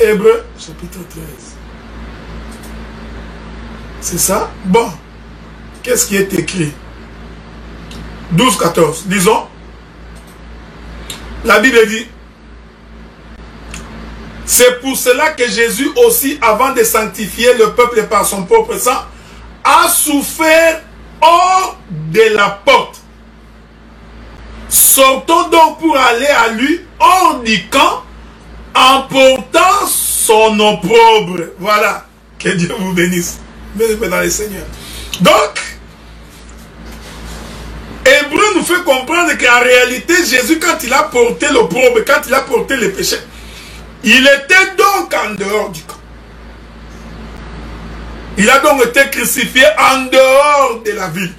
Hébreux, chapitre 13. C'est ça? Bon. Qu'est-ce qui est écrit? 12, 14. Disons. La Bible dit, c'est pour cela que Jésus aussi, avant de sanctifier le peuple par son propre sang, a souffert hors de la porte. Sortons donc pour aller à lui hors du camp en portant son opprobre. Voilà. Que Dieu vous bénisse. Bénissez dans le Seigneur. Donc, Hébreu nous fait comprendre qu'en réalité, Jésus, quand il a porté l'opprobre, quand il a porté le péché, il était donc en dehors du camp. Il a donc été crucifié en dehors de la ville.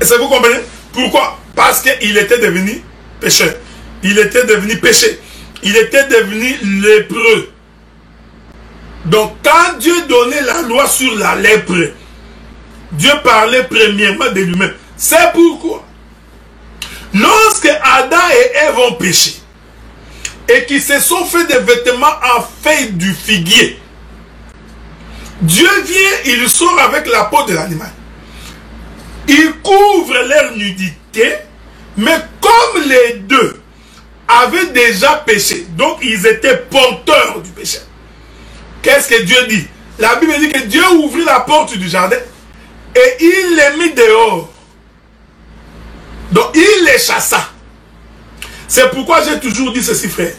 Et ça vous comprenez? Pourquoi? Parce qu'il était devenu pécheur. Il était devenu péché. Il était devenu lépreux. Donc quand Dieu donnait la loi sur la lèpre, Dieu parlait premièrement de lui-même. C'est pourquoi, lorsque Adam et Ève ont péché, et qu'ils se sont fait des vêtements en feuilles du figuier, Dieu vient, il sort avec la peau de l'animal. Il couvre leur nudité, mais comme les deux avaient déjà péché, donc ils étaient porteurs du péché. Qu'est-ce que Dieu dit? La Bible dit que Dieu ouvrit la porte du jardin et il les mit dehors. Donc il les chassa. C'est pourquoi j'ai toujours dit ceci, frère.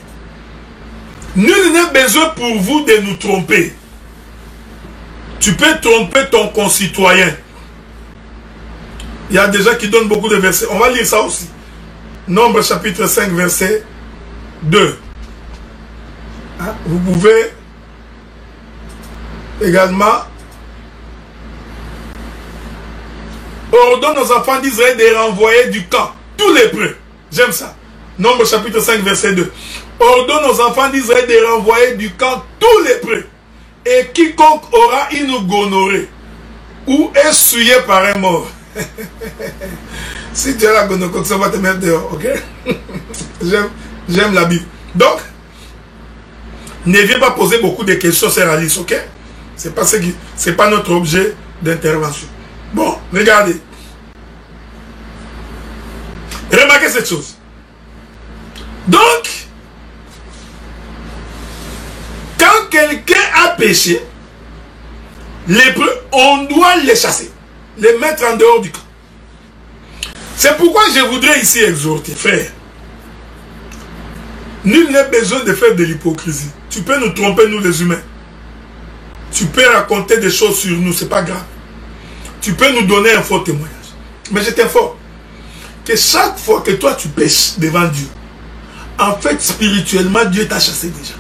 Nul n'est besoin pour vous de nous tromper. Tu peux tromper ton concitoyen. Il y a des gens qui donnent beaucoup de versets. On va lire ça aussi. Nombre chapitre 5, verset 2. Hein? Vous pouvez également ordonne aux enfants d'Israël de renvoyer du camp tous les lépreux. J'aime ça. Nombre chapitre 5, verset 2. Ordonne aux enfants d'Israël de renvoyer du camp tous les lépreux. Et quiconque aura une gonorrhée ou est souillé par un mort. Si tu as la gonorrhée, ça va te mettre dehors, ok? J'aime la Bible. Donc, ne viens pas poser beaucoup de questions sur la liste, ok? C'est pas notre objet d'intervention. Bon, regardez. Remarquez cette chose. Donc, quand quelqu'un a péché, lépreux, on doit les chasser, les mettre en dehors du camp. C'est pourquoi je voudrais ici exhorter, frère. Nul n'est besoin de faire de l'hypocrisie. Tu peux nous tromper, nous les humains. Tu peux raconter des choses sur nous, c'est pas grave. Tu peux nous donner un faux témoignage. Mais je t'informe que chaque fois que toi tu pêches devant Dieu, en fait, spirituellement, Dieu t'a chassé déjà.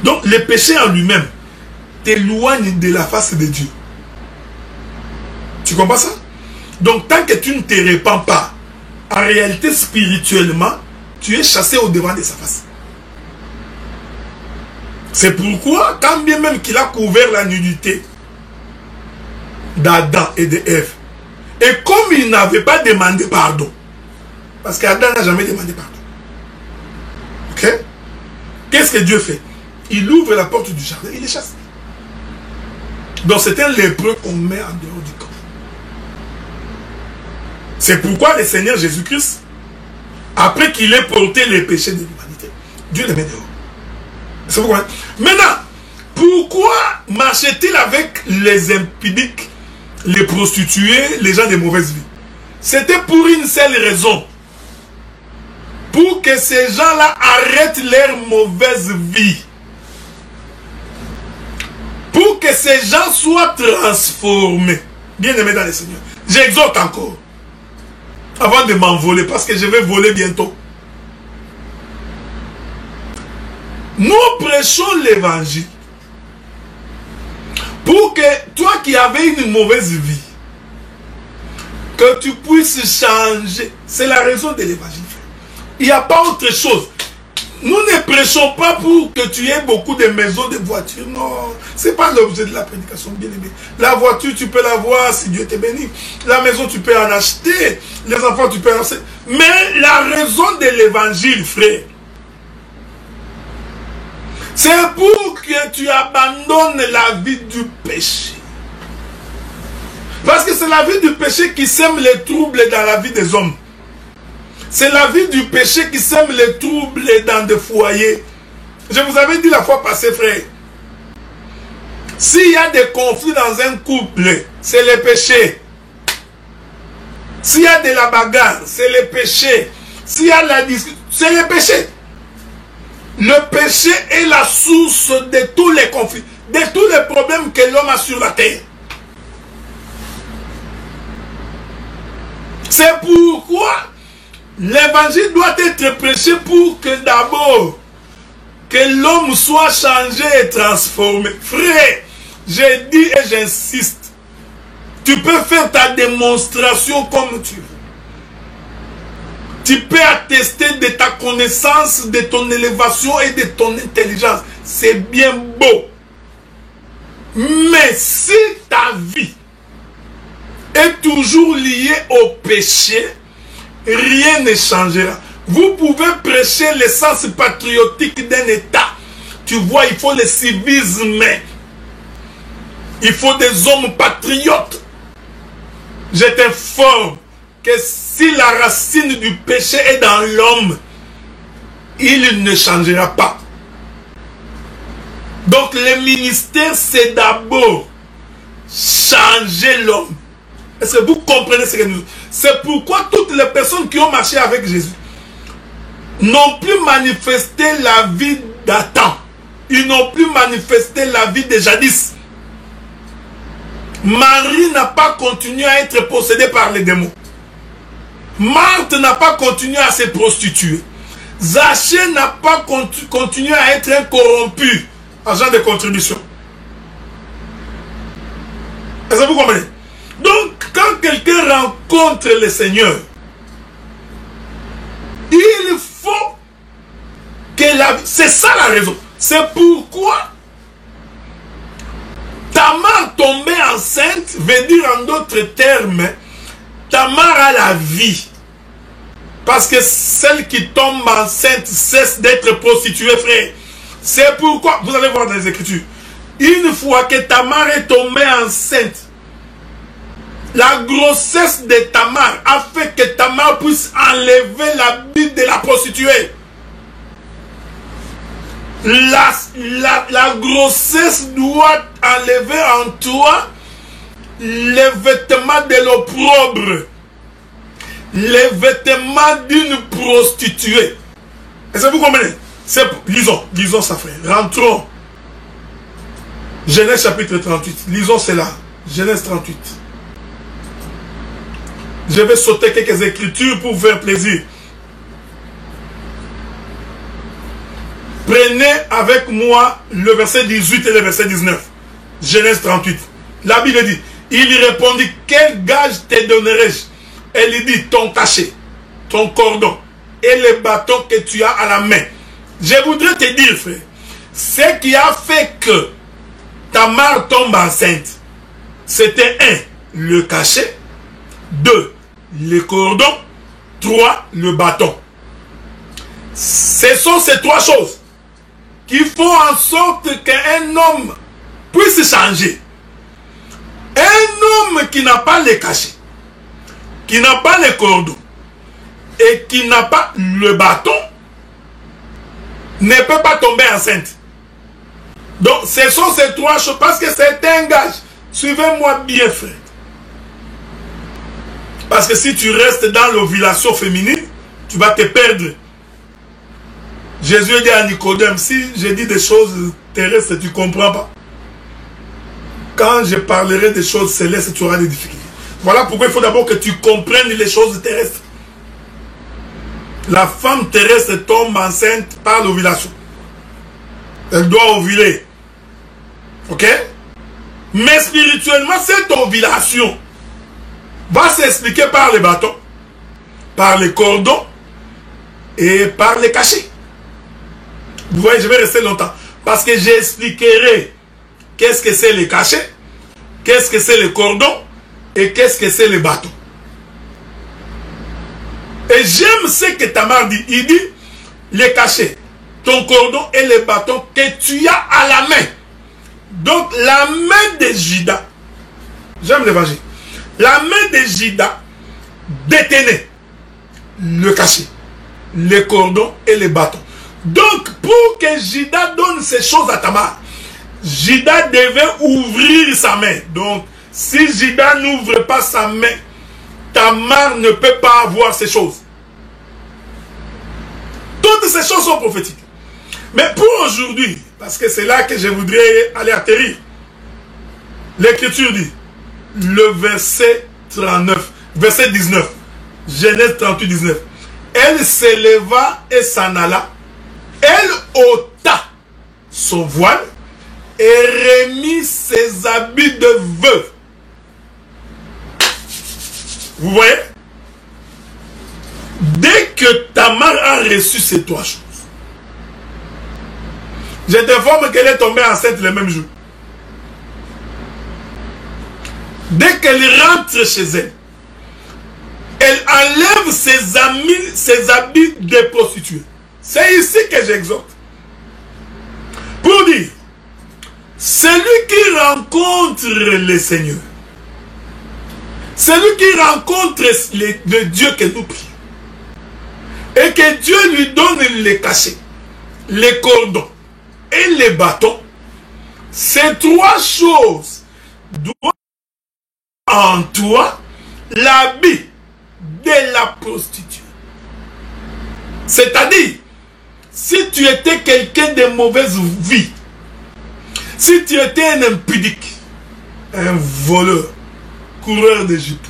Donc, le péché en lui-même t'éloigne de la face de Dieu. Tu comprends ça? Donc, tant que tu ne te répands pas, en réalité, spirituellement, tu es chassé au devant de sa face. C'est pourquoi, quand bien même qu'il a couvert la nudité d'Adam et d'Ève, et comme il n'avait pas demandé pardon, parce qu'Adam n'a jamais demandé pardon, ok? Qu'est-ce que Dieu fait? Il ouvre la porte du jardin, il les chasse. Donc c'est un lépreux qu'on met en dehors du camp. C'est pourquoi le Seigneur Jésus-Christ, après qu'il ait porté les péchés de l'humanité, Dieu les met dehors. C'est pourquoi. Maintenant, pourquoi marchait-il avec les impudiques, les prostituées, les gens de mauvaise vie? C'était pour une seule raison. Pour que ces gens-là arrêtent leur mauvaise vie. Pour que ces gens soient transformés. Bien-aimés dans le Seigneur. J'exhorte encore. Avant de m'envoler, parce que je vais voler bientôt. Nous prêchons l'évangile. Pour que toi qui avais une mauvaise vie, que tu puisses changer. C'est la raison de l'évangile. Il n'y a pas autre chose. Nous ne prêchons pas pour que tu aies beaucoup de maisons, de voitures. Non, ce n'est pas l'objet de la prédication, bien aimé. La voiture, tu peux l'avoir si Dieu te bénit. La maison, tu peux en acheter. Les enfants, tu peux en acheter. Mais la raison de l'évangile, frère, C'est pour que tu abandonnes la vie du péché. Parce que c'est la vie du péché qui sème les troubles dans la vie des hommes. C'est la vie du péché qui sème les troubles dans des foyers. Je vous avais dit la fois passée, frère. S'il y a des conflits dans un couple, c'est le péché. S'il y a de la bagarre, c'est le péché. S'il y a la discussion, c'est le péché. Le péché est la source de tous les conflits, de tous les problèmes que l'homme a sur la terre. C'est pourquoi l'évangile doit être prêché pour que d'abord, que l'homme soit changé et transformé. Frère, j'ai dit et j'insiste, tu peux faire ta démonstration comme tu veux. Tu peux attester de ta connaissance, de ton élévation et de ton intelligence. C'est bien beau. Mais si ta vie est toujours liée au péché, rien ne changera. Vous pouvez prêcher l'essence patriotique d'un État. Tu vois, il faut le civisme. Il faut des hommes patriotes. Je t'informe que si la racine du péché est dans l'homme, il ne changera pas. Donc le ministère, c'est d'abord changer l'homme. Est-ce que vous comprenez ce que nous... C'est pourquoi toutes les personnes qui ont marché avec Jésus n'ont plus manifesté la vie d'Adam. Ils n'ont plus manifesté la vie de jadis. Marie n'a pas continué à être possédée par les démons. Marthe n'a pas continué à se prostituer. Zachée n'a pas continué à être un corrompu, agent de contribution. Est-ce que vous comprenez? Donc, quand quelqu'un rencontre le Seigneur, il faut que la... C'est ça la raison. C'est pourquoi Tamar tombée enceinte veut dire en d'autres termes, Tamar a la vie. Parce que celle qui tombe enceinte cesse d'être prostituée, frère. C'est pourquoi, vous allez voir dans les Écritures, une fois que Tamar est tombée enceinte, la grossesse de Tamar a fait que Tamar puisse enlever l'habit de la prostituée. La grossesse doit enlever en toi les vêtements de l'opprobre, les vêtements d'une prostituée. Est-ce que vous comprenez? Lisons ça, frère. Rentrons. Genèse chapitre 38. Lisons cela. Genèse 38. Je vais sauter quelques écritures pour vous faire plaisir. Prenez avec moi le verset 18 et le verset 19. Genèse 38. La Bible dit, il lui répondit, quel gage te donnerai-je? Elle lui dit, ton cachet, ton cordon et le bâton que tu as à la main. Je voudrais te dire, frère, ce qui a fait que Tamar tombe enceinte, c'était 1, le cachet, 2, le cordon, 3, le bâton. Ce sont ces 3 choses qui font en sorte qu'un homme puisse changer. Un homme qui n'a pas le cachet, qui n'a pas le cordon et qui n'a pas le bâton ne peut pas tomber enceinte. Donc ce sont ces 3 choses parce que c'est un gage. Suivez-moi bien, frère. Parce que si tu restes dans l'ovulation féminine, tu vas te perdre. Jésus dit à Nicodème, si je dis des choses terrestres, tu ne comprends pas. Quand je parlerai des choses célestes, tu auras des difficultés. Voilà pourquoi il faut d'abord que tu comprennes les choses terrestres. La femme terrestre tombe enceinte par l'ovulation. Elle doit ovuler. Ok? Mais spirituellement, cette ovulation va s'expliquer par les bâtons, par les cordons et par les cachets. Vous voyez, je vais rester longtemps. Parce que j'expliquerai qu'est-ce que c'est les cachets, qu'est-ce que c'est les cordons et qu'est-ce que c'est les bâtons. Et j'aime ce que Tamar dit. Il dit les cachets. ton cordon et les bâtons que tu as à la main. Donc la main de Judas, j'aime l'évangile, la main de Judas détenait le cachet, les cordons et les bâtons. Donc pour que Judas donne ces choses à Tamar, Judas devait ouvrir sa main. Donc si Judas n'ouvre pas sa main, Tamar ne peut pas avoir ces choses. Toutes ces choses sont prophétiques. Mais pour aujourd'hui, parce que c'est là que je voudrais aller atterrir, l'Écriture dit, le verset 39, verset 19, Genèse 38, 19, elle s'éleva et s'en alla, elle ôta son voile et remit ses habits de veuve. Vous voyez? Dès que Tamar a reçu ces trois choses, je t'informe qu'elle est tombée enceinte le même jour. Dès qu'elle rentre chez elle, elle enlève ses habits de prostituée. C'est ici que j'exhorte. Pour dire, celui qui rencontre le Seigneur, celui qui rencontre le Dieu que nous prions, et que Dieu lui donne les cachets, les cordons et les bâtons, ces trois choses doivent en toi l'habit de la prostituée. C'est-à-dire, si tu étais quelqu'un de mauvaise vie, si tu étais un impudique, un voleur, coureur de jupes,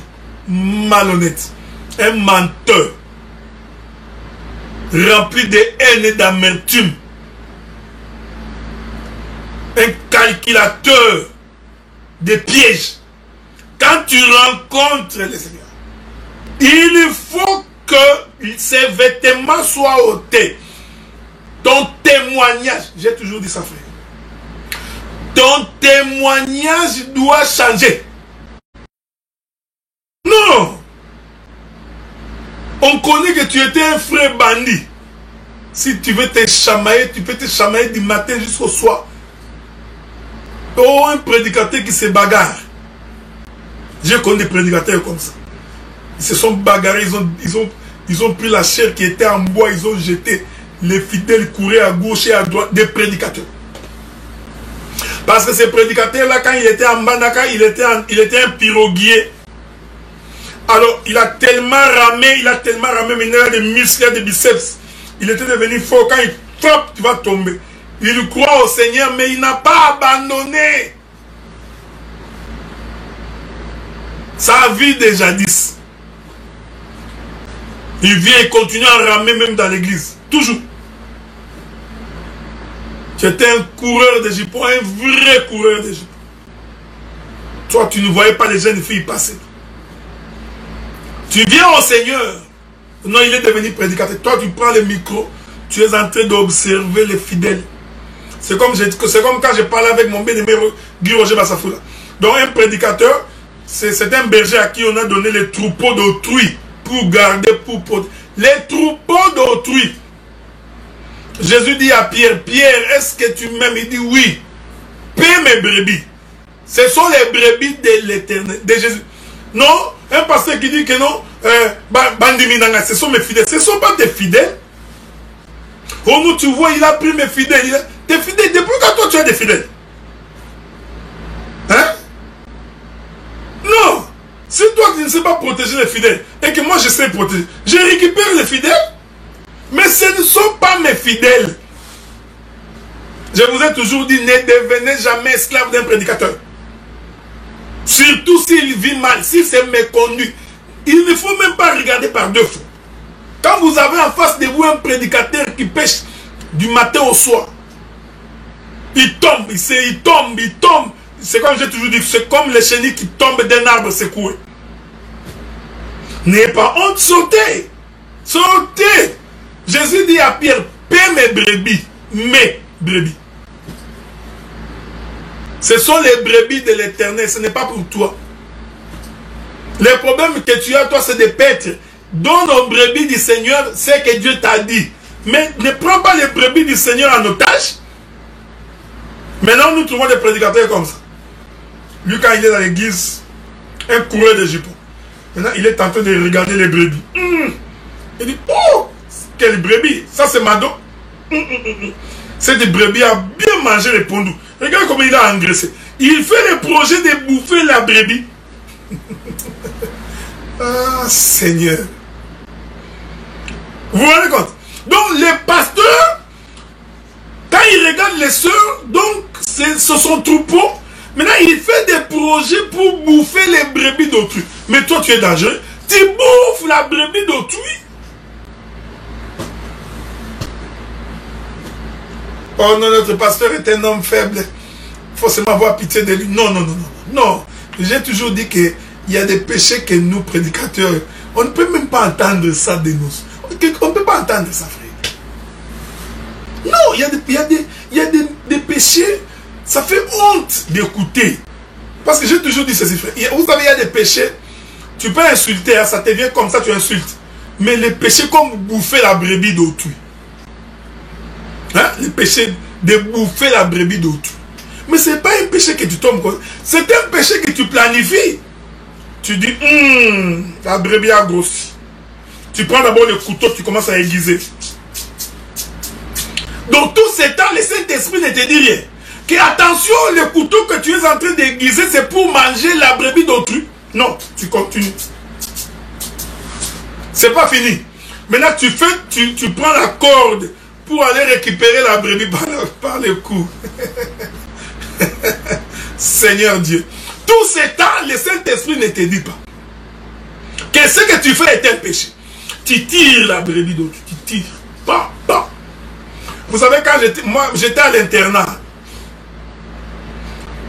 malhonnête, un menteur, rempli de haine et d'amertume, un calculateur de pièges, quand tu rencontres le Seigneur, il faut que ces vêtements soient ôtés. Ton témoignage, j'ai toujours dit ça, frère, ton témoignage doit changer. Non, on connaît que tu étais un frère bandit. Si tu veux te chamailler, tu peux te chamailler du matin jusqu'au soir. Oh, un prédicateur qui se bagarre. J'ai connu des prédicateurs comme ça. Ils se sont bagarrés, ils ont pris la chair qui était en bois, ils ont jeté. Les fidèles couraient à gauche et à droite, des prédicateurs. Parce que ces prédicateurs-là, quand il était en Bandaka, il était un piroguier. Alors, il a tellement ramé, maintenant il a des muscles, il a des biceps. Il était devenu fort. Quand il frappe, tu vas tomber. Il croit au Seigneur, mais il n'a pas abandonné sa vie de jadis. Il vient et continue à ramer même dans l'église. Toujours. Tu étais un coureur de jupons, un vrai coureur de jupons. Toi, tu ne voyais pas les jeunes filles passer. Tu viens au Seigneur. Non, il est devenu prédicateur. Toi, tu prends le micro. Tu es en train d'observer les fidèles. C'est comme quand je parlais avec mon bien-aimé Guy Roger Bassafoula. Donc, un prédicateur, c'est un berger à qui on a donné les troupeaux d'autrui pour garder, pour protéger. Les troupeaux d'autrui. Jésus dit à Pierre, Pierre, est-ce que tu m'aimes? Il dit oui. Paie mes brebis. Ce sont les brebis de l'Éternel, de Jésus. Non, un pasteur qui dit que non, Bandiminanga, ce sont mes fidèles. Ce ne sont pas tes fidèles. Oh nous, tu vois, il a pris mes fidèles. Tes fidèles, depuis quand toi tu as des fidèles? Hein? Non. Si toi tu ne sais pas protéger les fidèles, et que moi je sais protéger, je récupère les fidèles, mais ce ne sont pas mes fidèles. Je vous ai toujours dit, ne devenez jamais esclave d'un prédicateur. Surtout s'il vit mal, si c'est méconnu. Il ne faut même pas regarder par deux fois. Quand vous avez en face de vous un prédicateur qui pêche du matin au soir, il tombe, il tombe. C'est comme j'ai toujours dit, c'est comme les chenilles qui tombent d'un arbre secoué. N'ayez pas honte, sautez. Sautez. Jésus dit à Pierre, paie mes brebis, mes brebis. Ce sont les brebis de l'Éternel, ce n'est pas pour toi. Le problème que tu as, toi, c'est de paître. Donne aux brebis du Seigneur ce que Dieu t'a dit. Mais ne prends pas les brebis du Seigneur en otage. Maintenant, nous trouvons des prédicateurs comme ça. Lui, quand il est dans l'église, un coureur de jupons. Maintenant, il est en train de regarder les brebis. Il dit, oh, quelle brebis. Ça, c'est Mado. C'est des brebis à bien manger les pondous. Regarde comment il a engraissé. Il fait le projet de bouffer la brebis. Ah, Seigneur. Vous vous rendez compte? Donc, les pasteurs, quand ils regardent les sœurs, donc, c'est son troupeau. Maintenant, il fait des projets pour bouffer les brebis d'autrui. Mais toi, tu es dangereux. Tu bouffes la brebis d'autrui. Oh non, notre pasteur est un homme faible. Il faut seulement avoir pitié de lui. Non, non, non, non. Non. J'ai toujours dit qu'il y a des péchés que nous, prédicateurs, on ne peut même pas entendre ça de nous. On ne peut pas entendre ça, frère. Non, il y a des péchés, ça fait honte d'écouter. Parce que j'ai toujours dit ceci, frère. Vous savez, il y a des péchés, tu peux insulter, hein, ça te vient comme ça, tu insultes. Mais les péchés comme bouffer la brebis d'autrui. Hein? Les péchés de bouffer la brebis d'autrui. Mais ce n'est pas un péché que tu tombes comme ça. C'est un péché que tu planifies. Tu dis, la brebis a grossi. Tu prends d'abord le couteau, tu commences à aiguiser. Donc tout ce temps, le Saint-Esprit ne te dit rien. Que attention, le couteau que tu es en train d'aiguiser, c'est pour manger la brebis d'autrui. Non, tu continues. C'est pas fini. Maintenant, tu prends la corde pour aller récupérer la brebis par le cou. Seigneur Dieu. Tout ce temps, le Saint-Esprit ne te dit pas que ce que tu fais est un péché. Tu tires la brebis d'autrui. Tu tires. Bah, bah. Vous savez, quand j'étais à l'internat.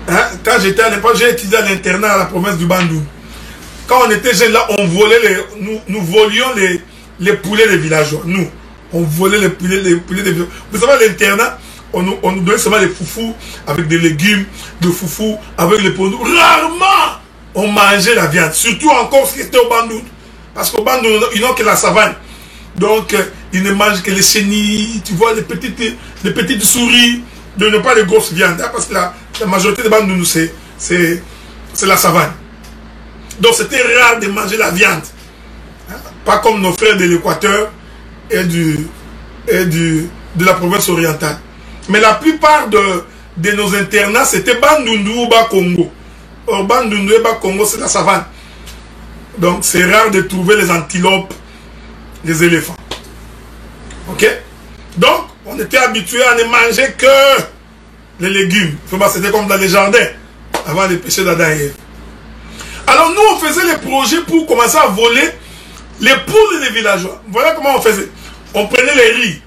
Hein, quand j'étais à l'époque, j'ai étudié à l'internat à la province du Bandung. Quand on était jeunes là, on volait nous volions les poulets des villageois. Nous, on volait les poulets des villageois. Vous savez, à l'internat, on nous donnait seulement les foufous avec des légumes, de foufous avec les pondous. Rarement, on mangeait la viande. Surtout encore ce qui était au Bandung. Parce qu'au Bandung, ils n'ont que la savane. Donc, ils ne mangent que les chenilles, tu vois, les petites souris, de ne pas les grosses viandes. Hein, parce que la majorité des Bandung, c'est la savane. Donc, c'était rare de manger la viande. Hein, pas comme nos frères de l'Équateur et de la province orientale. Mais la plupart de nos internats, c'était Bandundu ou Bas-Congo. Or, Bandundu et Bas-Congo, c'est la savane. Donc, c'est rare de trouver les antilopes, les éléphants. Ok? Donc, on était habitué à ne manger que les légumes. C'était comme dans les jardins, avant les péchés d'Adam et Ève. Alors, nous, on faisait les projets pour commencer à voler les poules des villageois. Voilà comment on faisait. On prenait les riz.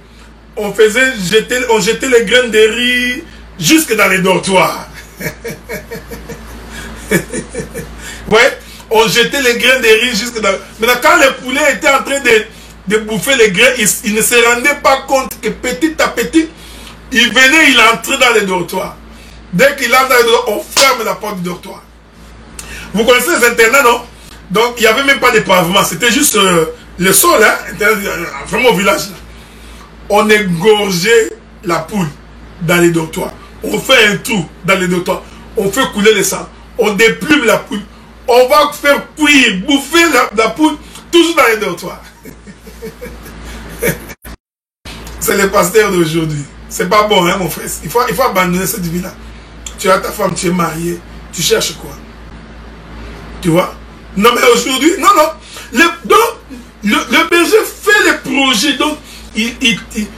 On jetait les graines de riz jusque dans les dortoirs. Ouais, on jetait les graines de riz jusque dans... Maintenant, quand les poulets étaient en train de bouffer les graines, ils ne se rendaient pas compte que petit à petit, il venait, il entrait dans les dortoirs. Dès qu'il entre dans les dortoirs, on ferme la porte du dortoir. Vous connaissez les internats, non? Donc, il n'y avait même pas de pavement. C'était juste le sol, hein? Vraiment au village. Là. On égorgeait la poule dans les dortoirs. On fait un trou dans les dortoirs. On fait couler le sang. On déplume la poule. On va faire cuire, bouffer la poule, toujours dans les dortoirs. C'est les pasteurs d'aujourd'hui. C'est pas bon, hein, mon frère. Il faut abandonner cette vie-là. Tu as ta femme, tu es marié. Tu cherches quoi? Tu vois? Non, mais aujourd'hui, non, non. Donc, le berger fait les projets. Donc,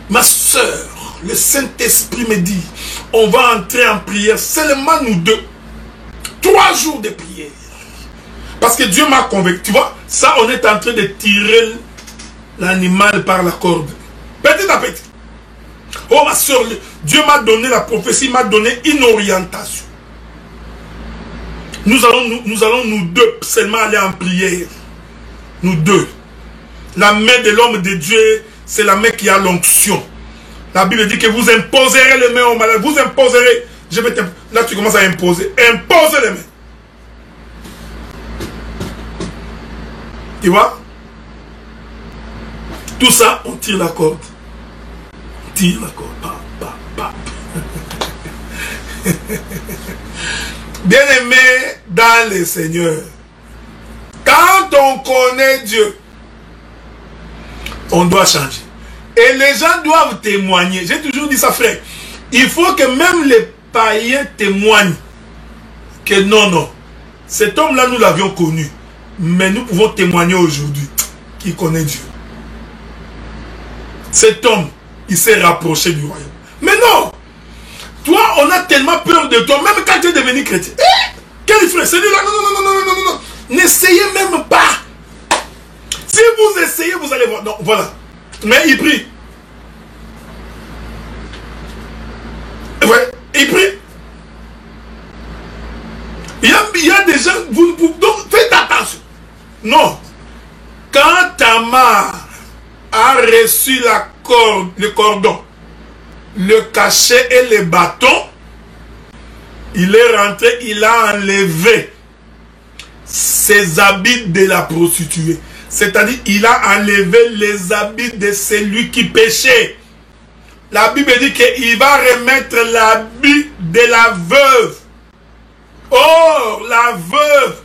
ma soeur, le Saint-Esprit me dit, on va entrer en prière, seulement nous deux. 3 jours de prière. Parce que Dieu m'a convaincu. Tu vois, ça, on est en train de tirer l'animal par la corde. Petit à petit. Oh, ma soeur, Dieu m'a donné la prophétie, m'a donné une orientation. Nous allons nous deux seulement aller en prière. Nous deux. La main de l'homme de Dieu, c'est la main qui a l'onction. La Bible dit que vous imposerez les mains aux malades. Vous imposerez. Là, tu commences à imposer. Impose les mains. Tu vois? Tout ça, on tire la corde. tire la corde. Bien-aimé dans le Seigneur, quand on connaît Dieu, on doit changer. Et les gens doivent témoigner. J'ai toujours dit ça, frère. Il faut que même les païens témoignent que non, cet homme-là, nous l'avions connu. Mais nous pouvons témoigner aujourd'hui qu'il connaît Dieu. Cet homme, il s'est rapproché du royaume. Mais non! Toi, on a tellement peur de toi, même quand tu es devenu chrétien. Quel frère? Celui-là, non. N'essayez même pas. Si vous essayez, vous allez voir. Non, voilà. Mais il prie. Ouais, il prie. Il y a des gens, donc faites attention. Non. Quand Tamar a reçu le cordon, le cachet et le bâton, il est rentré, il a enlevé ses habits de la prostituée. C'est-à-dire, il a enlevé les habits de celui qui péchait. La Bible dit qu'il va remettre l'habit de la veuve. Or, la veuve,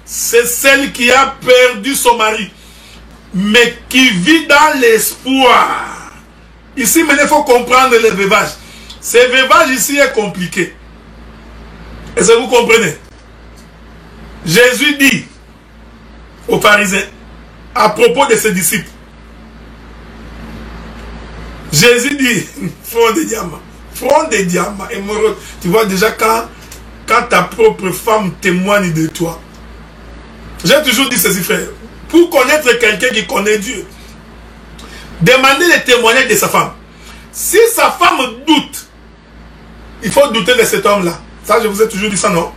c'est celle qui a perdu son mari, mais qui vit dans l'espoir. Ici, mais il faut comprendre le veuvage. Ce veuvage ici est compliqué. Est-ce que vous comprenez? Jésus dit aux pharisiens, à propos de ses disciples, Jésus dit, front de diamants, émeraude. Tu vois déjà quand ta propre femme témoigne de toi. J'ai toujours dit ceci, frère. Pour connaître quelqu'un qui connaît Dieu, demandez le témoignage de sa femme. Si sa femme doute, il faut douter de cet homme-là. Ça, je vous ai toujours dit ça, non?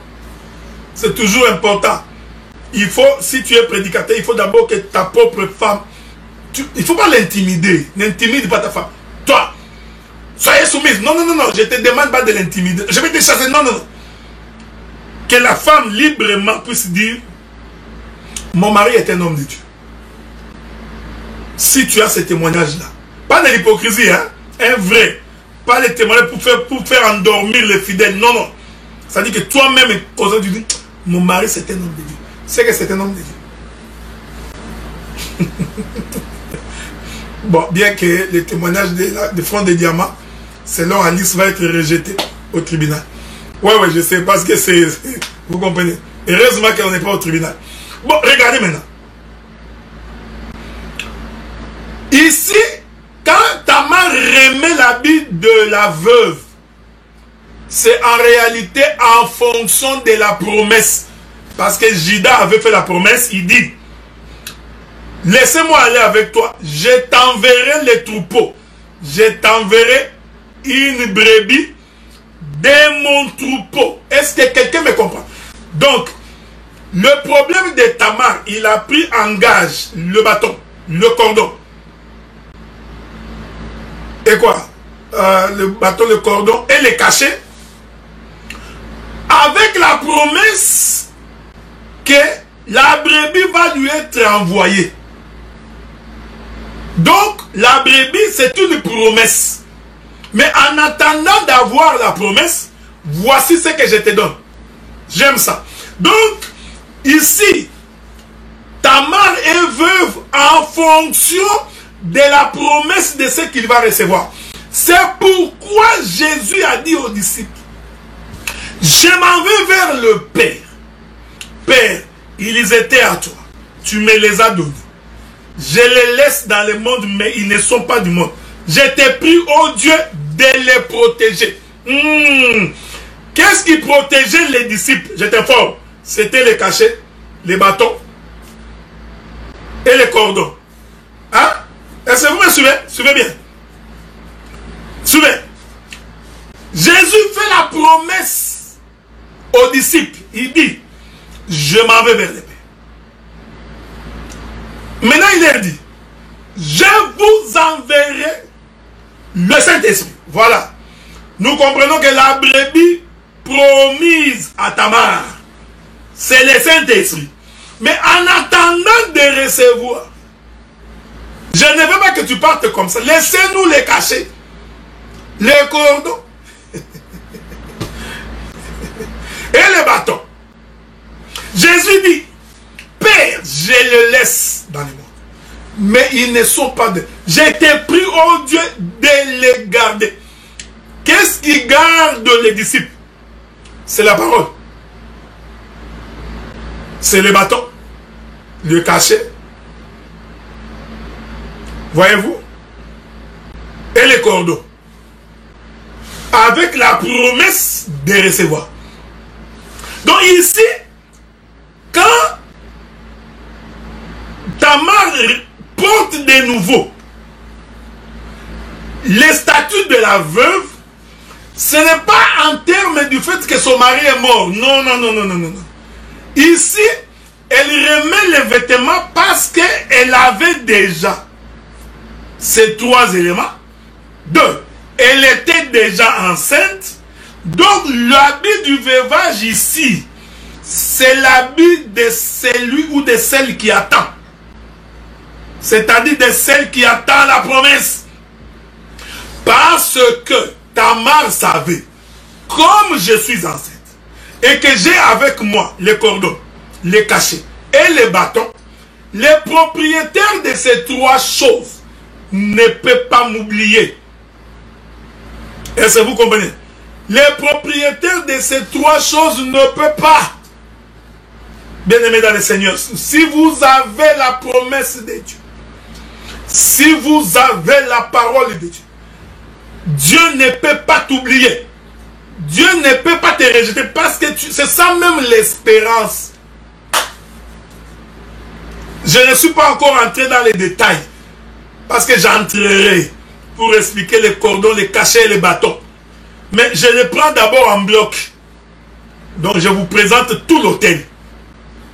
C'est toujours important. Il faut, si tu es prédicateur, il faut d'abord que ta propre femme... il ne faut pas l'intimider. N'intimide pas ta femme. Toi, soyez soumise. Non, je ne te demande pas de l'intimider. Je vais te chasser. Non. Que la femme librement puisse dire, mon mari est un homme de Dieu. Si tu as ce témoignage-là, pas de l'hypocrisie, hein, un vrai, pas les témoignages pour faire endormir les fidèles, non. Ça dit que toi-même, tu dis, mon mari c'est un homme de Dieu. C'est que c'est un homme de Dieu. Bon, bien que le témoignage de front de diamant, selon Alice, va être rejeté au tribunal. Ouais, je sais, parce que c'est... Vous comprenez? Heureusement qu'on n'est pas au tribunal. Bon, regardez maintenant. Ici, quand Tamar remet l'habit de la veuve, c'est en réalité en fonction de la promesse. Parce que Judas avait fait la promesse, il dit, laissez-moi aller avec toi, je t'enverrai les troupeaux, je t'enverrai une brebis de mon troupeau. Est-ce que quelqu'un me comprend? Donc, le problème de Tamar, il a pris en gage le bâton, le cordon. Et quoi? Le bâton, le cordon et les cachets. Avec la promesse que la brebis va lui être envoyée. Donc, la brebis, c'est une promesse. Mais en attendant d'avoir la promesse, voici ce que je te donne. J'aime ça. Donc, ici, Tamar est veuve en fonction de la promesse de ce qu'il va recevoir. C'est pourquoi Jésus a dit aux disciples, je m'en vais vers le Père. Père, ils étaient à toi. Tu me les as donnés. Je les laisse dans le monde, mais ils ne sont pas du monde. Je t'ai pris, ô Dieu, de les protéger. Qu'est-ce qui protégeait les disciples? Je t'informe. C'était les cachets, les bâtons et les cordons. Hein? Est-ce que vous me suivez? Suivez bien. Suivez. Jésus fait la promesse aux disciples. Il dit, je m'en vais vers le Père. Maintenant, il leur dit, je vous enverrai le Saint-Esprit. Voilà. Nous comprenons que la brebis promise à Tamar, c'est le Saint-Esprit. Mais en attendant de recevoir, je ne veux pas que tu partes comme ça. Laissez-nous les cacher. les cordons et les bâtons. Jésus dit, Père, je le laisse dans les mondes. Mais ils ne sont pas de... J'ai été pris, oh Dieu, de les garder. Qu'est-ce qui garde les disciples? C'est la parole. C'est le bâton, le cachet. Voyez-vous? Et les cordons. Avec la promesse de recevoir. Donc ici, quand Tamar porte de nouveau les statuts de la veuve, ce n'est pas en termes du fait que son mari est mort. Non, non, non, non, non, non. Ici, elle remet les vêtements parce qu'elle avait déjà ces trois éléments. Deux, elle était déjà enceinte. Donc l'habit du veuvage ici, c'est l'habit de celui ou de celle qui attend. C'est-à-dire de celle qui attend la promesse. Parce que Tamar savait, comme je suis enceinte, et que j'ai avec moi les cordons, les cachets et les bâtons, les propriétaires de ces trois choses ne peuvent pas m'oublier. Est-ce que vous comprenez? Les propriétaires de ces trois choses ne peuvent pas. Bien-aimés dans le Seigneur, si vous avez la promesse de Dieu, si vous avez la parole de Dieu, Dieu ne peut pas t'oublier. Dieu ne peut pas te rejeter parce que c'est ça même l'espérance. Je ne suis pas encore entré dans les détails parce que j'entrerai pour expliquer les cordons, les cachets et les bâtons. Mais je les prends d'abord en bloc. Donc je vous présente tout l'autel.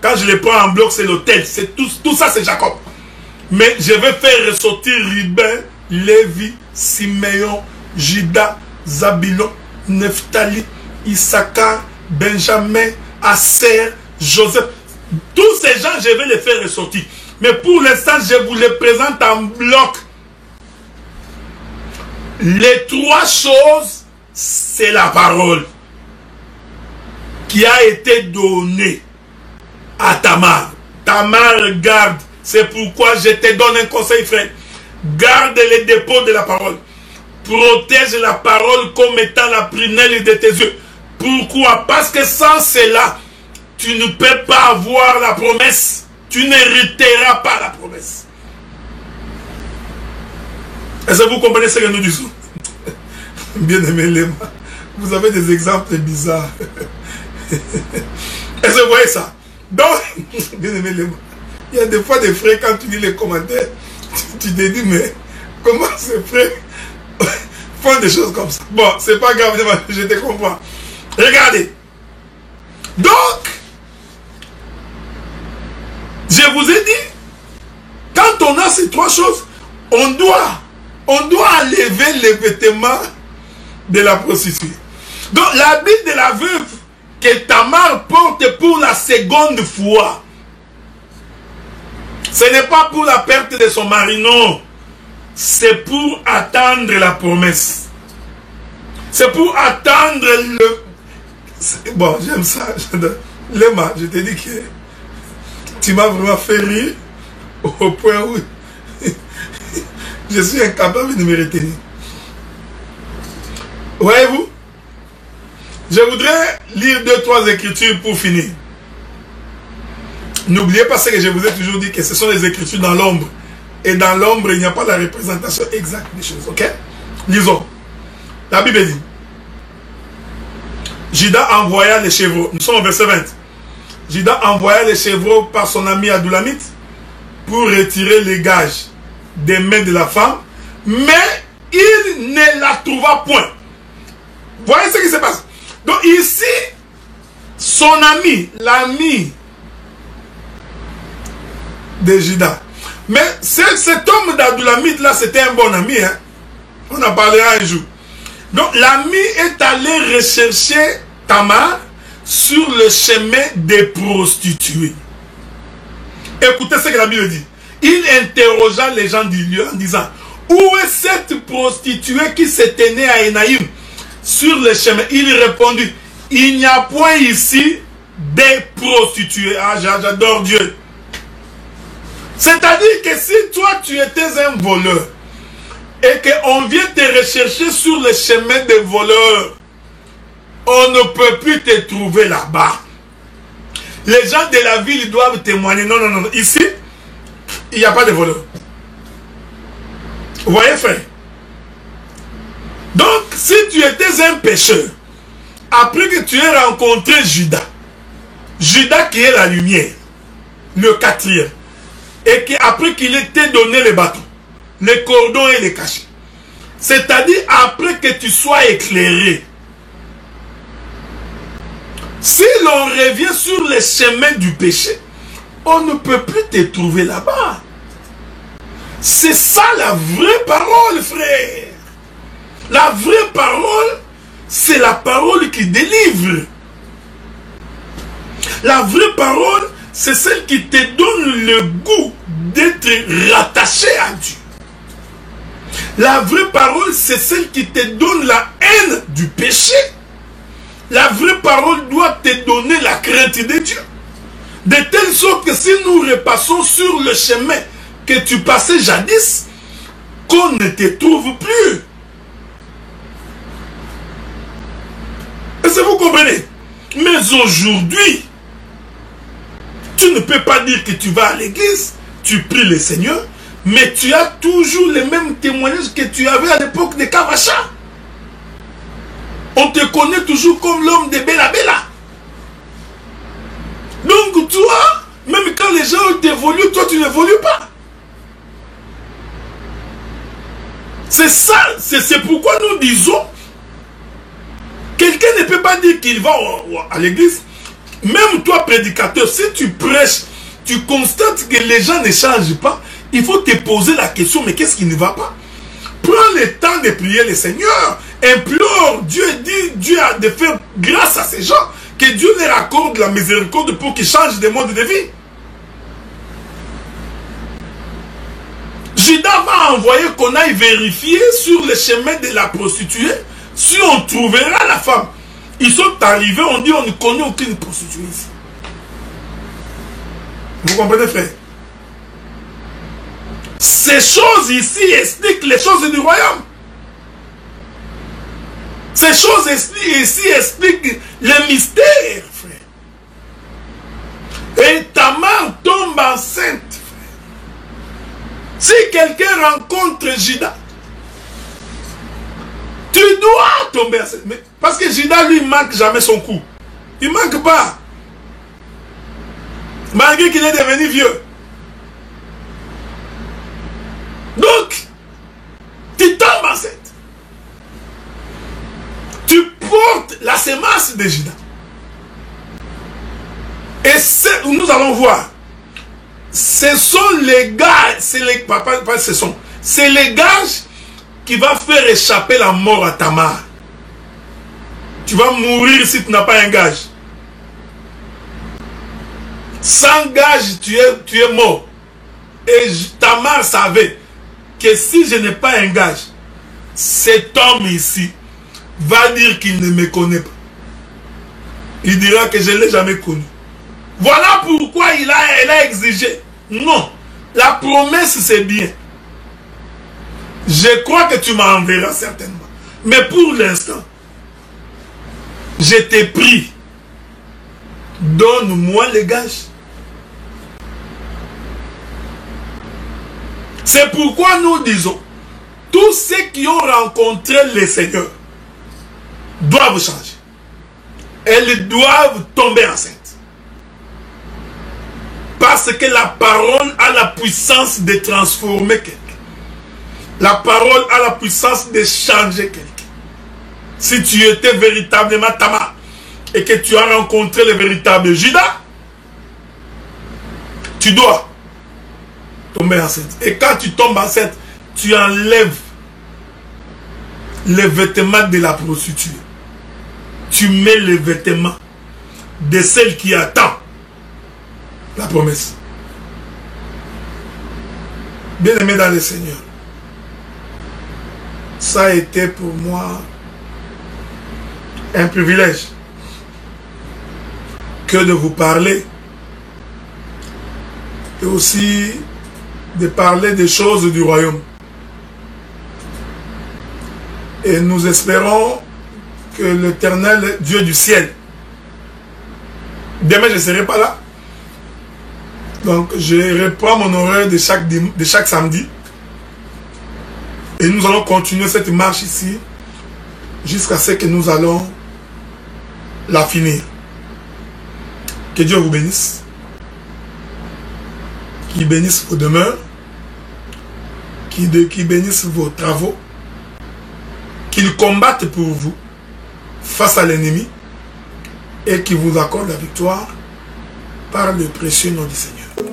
Quand je les prends en bloc, c'est l'autel. Tout ça, c'est Jacob. Mais je vais faire ressortir Ruben, Lévi, Siméon, Juda, Zabulon, Nephtali, Issachar, Benjamin, Aser, Joseph. Tous ces gens, je vais les faire ressortir. Mais pour l'instant, je vous les présente en bloc. Les trois choses, c'est la parole qui a été donnée à Tamar. Tamar, garde. C'est pourquoi je te donne un conseil, frère. Garde les dépôts de la parole. Protège la parole comme étant la prunelle de tes yeux. Pourquoi? Parce que sans cela, tu ne peux pas avoir la promesse. Tu n'hériteras pas la promesse. Est-ce que vous comprenez ce que nous disons? Bien-aimé Léma, vous avez des exemples bizarres. Est-ce que vous voyez ça? Donc, bien-aimé Léma, il y a des fois des frères, quand tu lis les commentaires, tu te dis, mais comment ces frères font des choses comme ça? Bon, c'est pas grave, je te comprends. Regardez. Donc, je vous ai dit, quand on a ces trois choses, on doit enlever les vêtements de la prostituée. Donc, l'habit de la veuve que Tamar porte pour la seconde fois, ce n'est pas pour la perte de son mari, non. C'est pour attendre la promesse. C'est pour attendre le... Bon, j'aime ça. Léma, je te dis que tu m'as vraiment fait rire au point où je suis incapable de me retenir. Voyez-vous? Je voudrais lire 2-3 écritures pour finir. N'oubliez pas ce que je vous ai toujours dit, que ce sont les écritures dans l'ombre. Et dans l'ombre, il n'y a pas la représentation exacte des choses. Ok? Lisons. La Bible dit, Juda envoya les chevreaux. Nous sommes au verset 20. Juda envoya les chevreaux par son ami Adullamite pour retirer les gages des mains de la femme. Mais il ne la trouva point. Voyez ce qui se passe. Donc ici, son ami, l'ami de Juda. Mais cet homme d'Adullamite là, c'était un bon ami. Hein? On en parlera un jour. Donc l'ami est allé rechercher Tamar sur le chemin des prostituées. Écoutez ce que la Bible dit. Il interrogea les gens du lieu en disant, Où est cette prostituée qui s'est tenue à Énaïm sur le chemin? Il répondit, il n'y a point ici des prostituées. Ah, j'adore Dieu. C'est-à-dire que si toi tu étais un voleur et qu'on vient te rechercher sur le chemin des voleurs, on ne peut plus te trouver là-bas. Les gens de la ville doivent témoigner. Non, non, non. Ici, il n'y a pas de voleurs. Vous voyez, frère? Donc, si tu étais un pécheur, après que tu aies rencontré Judas, Judas qui est la lumière, le quatrième, et après qu'il ait donné les bâtons, les cordons et les cachets, c'est-à-dire après que tu sois éclairé, si l'on revient sur les chemins du péché, on ne peut plus te trouver là-bas. C'est ça la vraie parole, frère. La vraie parole, c'est la parole qui délivre. La vraie parole, c'est celle qui te donne le goût d'être rattaché à Dieu. La vraie parole, c'est celle qui te donne la haine du péché. La vraie parole doit te donner la crainte de Dieu. De telle sorte que si nous repassons sur le chemin que tu passais jadis, qu'on ne te trouve plus. Est-ce que vous comprenez? Mais aujourd'hui, tu ne peux pas dire que tu vas à l'église, tu pries le Seigneur, mais tu as toujours les mêmes témoignages que tu avais à l'époque de Kavacha. On te connaît toujours comme l'homme de Bella Bella. Donc toi, même quand les gens t'évoluent, toi tu n'évolues pas. C'est ça, c'est pourquoi nous disons, quelqu'un ne peut pas dire qu'il va à l'église. Même toi, prédicateur, si tu prêches, tu constates que les gens ne changent pas, il faut te poser la question, mais qu'est-ce qui ne va pas? Prends le temps de prier le Seigneur, implore Dieu, dit Dieu a de faire grâce à ces gens, que Dieu leur accorde la miséricorde pour qu'ils changent de mode de vie. Judas va envoyer qu'on aille vérifier sur le chemin de la prostituée si on trouvera la femme. Ils sont arrivés, on dit on ne connaît aucune prostituée ici. Vous comprenez, frère? Ces choses ici expliquent les choses du royaume. Ces choses ici expliquent les mystères, frère. Et Tamar tombe enceinte, frère. Si quelqu'un rencontre Judas, tu dois tomber enceinte. Mais parce que Judas, lui, manque jamais son coup. Il ne manque pas. Malgré qu'il est devenu vieux. Donc, tu tombes enceinte. Tu portes la semence de Judas. Et nous allons voir. Ce sont les gages. C'est les gages qui vont faire échapper la mort à Tamar. Tu vas mourir si tu n'as pas un gage. Sans gage, tu es mort. Et Tamar savait que si je n'ai pas un gage, cet homme ici va dire qu'il ne me connaît pas. Il dira que je ne l'ai jamais connu. Voilà pourquoi elle a exigé. Non, la promesse c'est bien. Je crois que tu m'enverras certainement. Mais pour l'instant, je t'ai pris. Donne-moi les gages. C'est pourquoi nous disons, tous ceux qui ont rencontré le Seigneur doivent changer. Elles doivent tomber enceintes. Parce que la parole a la puissance de transformer quelqu'un. La parole a la puissance de changer quelqu'un. Si tu étais véritablement Tamar et que tu as rencontré le véritable Judas, tu dois tomber enceinte. Et quand tu tombes enceinte, tu enlèves les vêtements de la prostituée. Tu mets les vêtements de celle qui attend la promesse. Bien-aimé dans le Seigneur, ça a été pour moi un privilège que de vous parler et aussi de parler des choses du royaume. Et nous espérons que l'Éternel Dieu du ciel, demain je ne serai pas là, donc je reprends mon horaire de chaque samedi et nous allons continuer cette marche ici jusqu'à ce que nous allons la finir. Que Dieu vous bénisse, qu'il bénisse vos demeures, qu'il bénisse vos travaux, qu'il combatte pour vous face à l'ennemi et qu'il vous accorde la victoire par le précieux nom du Seigneur.